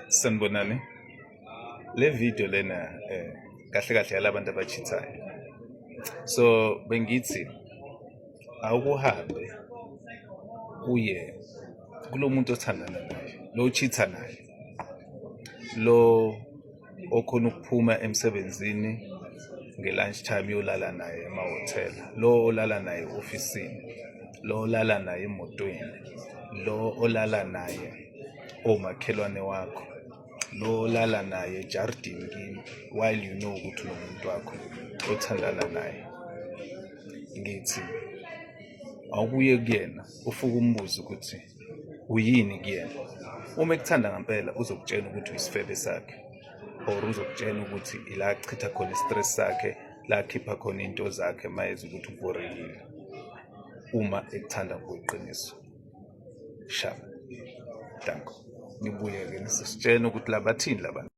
Sanibonani. Le video lena kahle kahle yalabantu abachithayo. So bengithi awukuhambe uye kulo muntu othandana naye, lo uchitha naye, lo okhona ukuphuma emsebenzini nge-lunch time yolala naye emahhotela, lo olala naye ofisini, lo olala naye emotweni, lo olala naye omakhelwane wakho, lo olala naye ejardini kini while you know ukuthi unomuntu wakho othandana naye. Ngithi awubuye kuyena ufuke umbuzo ukuthi uyini kuyena. Uma ekuthanda ngempela uzokutshela ukuthi uyisifebe sakhe, or uzokutshela ukuthi ila achitha khona istress sakhe, la akhipha khona into zakhe mayeza ukuthi uborekile. Uma ekuthanda ngokuqiniso. Shaba. Danko. Nibuye ke nisitshela ukuthi labathini labantu.